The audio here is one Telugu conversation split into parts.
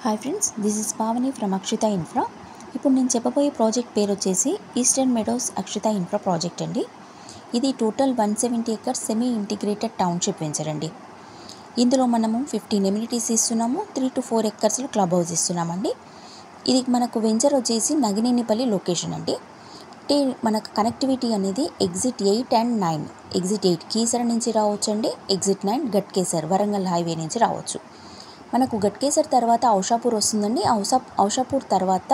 Hi friends, this is Pavani from Akshita Infra. ఇప్పుడు నేను చెప్పబోయే ప్రాజెక్ట్ పేరు వచ్చేసి Eastern Meadows Akshita Infra project అండి. ఇది total 170 acres semi integrated township venture అండి. ఇందులో మనము 15 ఎమ్యూనిటీస్ ఇస్తున్నాము, 3 to 4 ఎకర్స్లో క్లబ్ హౌస్ ఇస్తున్నామండి. ఇది మనకు వెంచర్ వచ్చేసి నగినేనిపల్లి లొకేషన్ అండి. అంటే మనకు కనెక్టివిటీ అనేది ఎగ్జిట్ 8 and 9. ఎగ్జిట్ 8 కీసర నుంచి రావచ్చండి, ఎగ్జిట్ 9 గట్కేసర్ వరంగల్ హైవే నుంచి రావచ్చు. మనకు గట్కేసర్ తర్వాత ఔషాపూర్ వస్తుందండి. ఔషాపూర్ తర్వాత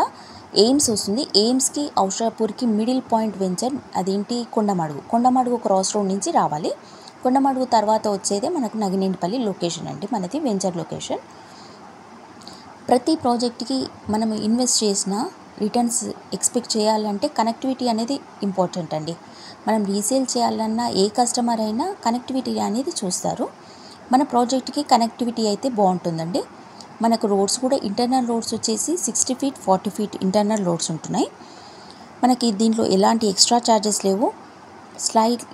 ఎయిమ్స్ వస్తుంది. ఎయిమ్స్కి ఔషాపూర్కి మిడిల్ పాయింట్ వెంచర్ అదేంటి కొండమడుగు క్రాస్ రోడ్ నుంచి రావాలి. కొండమడుగు తర్వాత వచ్చేదే మనకు నగినేనిపల్లి లొకేషన్ అండి, మనది వెంచర్ లొకేషన్. ప్రతి ప్రాజెక్ట్కి మనం ఇన్వెస్ట్ చేసిన రిటర్న్స్ ఎక్స్పెక్ట్ చేయాలంటే కనెక్టివిటీ అనేది ఇంపార్టెంట్ అండి. మనం రీసేల్ చేయాలన్నా ఏ కస్టమర్ అయినా కనెక్టివిటీ అనేది చూస్తారు. మన ప్రాజెక్ట్కి కనెక్టివిటీ అయితే బాగుంటుందండి. మనకు రోడ్స్ కూడా ఇంటర్నల్ రోడ్స్ వచ్చేసి 60 feet 40 feet ఇంటర్నల్ రోడ్స్ ఉంటున్నాయి. మనకి దీంట్లో ఎలాంటి ఎక్స్ట్రా ఛార్జెస్ లేవు. స్లైట్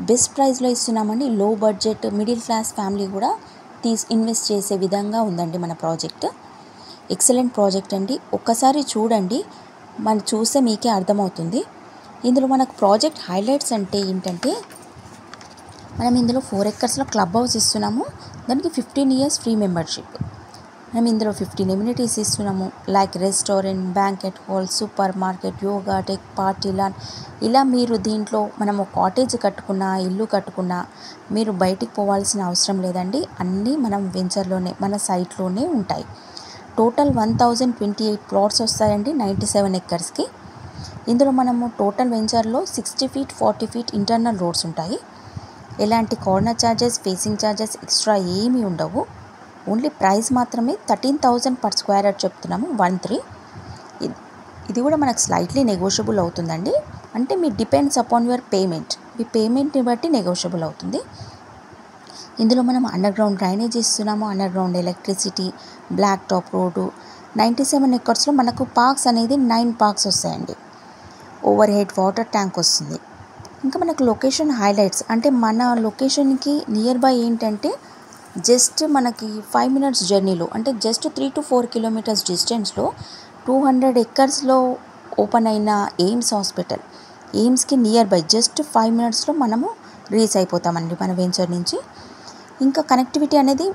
బెస్ట్ ప్రైస్లో ఇస్తున్నామండి. లో బడ్జెట్ మిడిల్ క్లాస్ ఫ్యామిలీ కూడా ఇన్వెస్ట్ చేసే విధంగా ఉందండి మన ప్రాజెక్ట్. ఎక్సలెంట్ ప్రాజెక్ట్ అండి. ఒక్కసారి చూడండి, మనం చూస్తే మీకే అర్థమవుతుంది. ఇందులో మనకు ప్రాజెక్ట్ హైలైట్స్ అంటే ఏంటంటే, మనం ఇందులో 4 ఎకర్స్లో క్లబ్ హౌస్ ఇస్తున్నాము. దానికి 15 years ఫ్రీ మెంబర్షిప్. మనం ఇందులో 15 ఎమ్యూనిటీస్ ఇస్తున్నాము, like restaurant, banquet hall, super market, yoga deck, party lawn. ఇలా మీరు దీంట్లో మనము కాటేజ్ కట్టుకున్నా, ఇల్లు కట్టుకున్నా మీరు బయటికి పోవాల్సిన అవసరం లేదండి. అన్నీ మనం వెంచర్లోనే మన సైట్లోనే ఉంటాయి. టోటల్ 1028 ప్లాట్స్ వస్తాయండి 97 ఎకర్స్కి. ఇందులో మనము టోటల్ వెంచర్లో 60 feet 40 feet ఇంటర్నల్ రోడ్స్ ఉంటాయి. ఎలాంటి corner charges, facing charges extra ఏమీ ఉండవు. ఓన్లీ ప్రైస్ మాత్రమే 13,000 per square యార్డ్ చెప్తున్నాము, 13. ఇది కూడా మనకు స్లైట్లీ నెగోషియబుల్ అవుతుందండి. అంటే మీ డిపెండ్స్ అపాన్ యువర్ పేమెంట్, మీ పేమెంట్ని బట్టి నెగోషియబుల్ అవుతుంది. ఇందులో మనం అండర్ గ్రౌండ్ డ్రైనేజ్ ఇస్తున్నాము, under ground electricity, black top road. 97 ఎకర్స్లో మనకు పార్క్స్ అనేది 9 పార్క్స్ వస్తాయండి. ఓవర్ హెడ్ వాటర్ ట్యాంక్ వస్తుంది. ఇంకా మనకు లొకేషన్ హైలైట్స్ అంటే మన లొకేషన్కి నియర్ బై ఏంటంటే జస్ట్ మనకి 5 minutes జర్నీలో, అంటే జస్ట్ 3 to 4 kilometers డిస్టెన్స్లో 200 ఎకర్స్లో ఓపెన్ అయిన ఎయిమ్స్ హాస్పిటల్, ఎయిమ్స్కి నియర్ బై జస్ట్ 5 minutesలో మనము రీచ్ అయిపోతామండి మన వెంచర్ నుంచి. ఇంకా కనెక్టివిటీ అనేది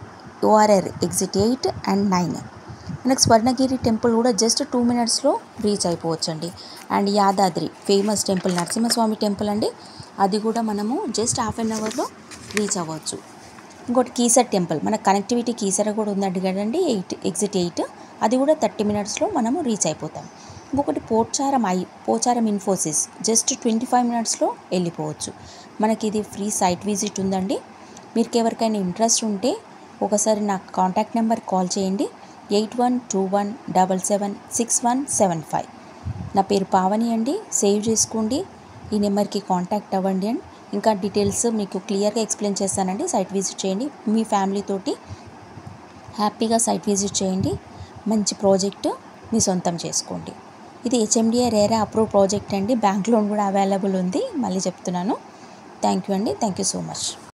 ORR ఎగ్జిట్ 8 and 9. మనకు స్వర్ణగిరి టెంపుల్ కూడా జస్ట్ 2 minutesలో రీచ్ అయిపోవచ్చండి. And Yadadri famous temple Narasimhaswamy temple అండి, అది కూడా మనము జస్ట్ 1/2 hourలో రీచ్ అవ్వచ్చు. ఇంకోటి కీసర టెంపుల్, మన కనెక్టివిటీ కీసర కూడా ఉందండి కదండి, ఎగ్జిట్ 8, అది కూడా 30 minutesలో మనము రీచ్ అయిపోతాం. ఇంకొకటి పోచారం ఇన్ఫోసిస్ జస్ట్ 25 minutesలో వెళ్ళిపోవచ్చు. మనకి ఇది ఫ్రీ సైట్ విజిట్ ఉందండి. మీకు ఎవరికైనా ఇంట్రెస్ట్ ఉంటే ఒకసారి నాకు కాంటాక్ట్ నెంబర్ కాల్ చేయండి, 8121776175. నా పేరు పావని అండి, సేవ్ చేసుకోండి. ఈ నెంబర్కి కాంటాక్ట్ అవ్వండి అండి. ఇంకా డీటెయిల్స్ మీకు క్లియర్గా ఎక్స్ప్లెయిన్ చేస్తానండి. సైట్ విజిట్ చేయండి, మీ ఫ్యామిలీతోటి హ్యాపీగా సైట్ విజిట్ చేయండి. మంచి ప్రాజెక్ట్ మీ సొంతం చేసుకోండి. ఇది HMDA RERA అప్రూవ్ ప్రాజెక్ట్ అండి. బ్యాంక్ లోన్ కూడా అవైలబుల్ ఉంది, మళ్ళీ చెప్తున్నాను. థ్యాంక్ యూ అండి, థ్యాంక్ యూ సో మచ్.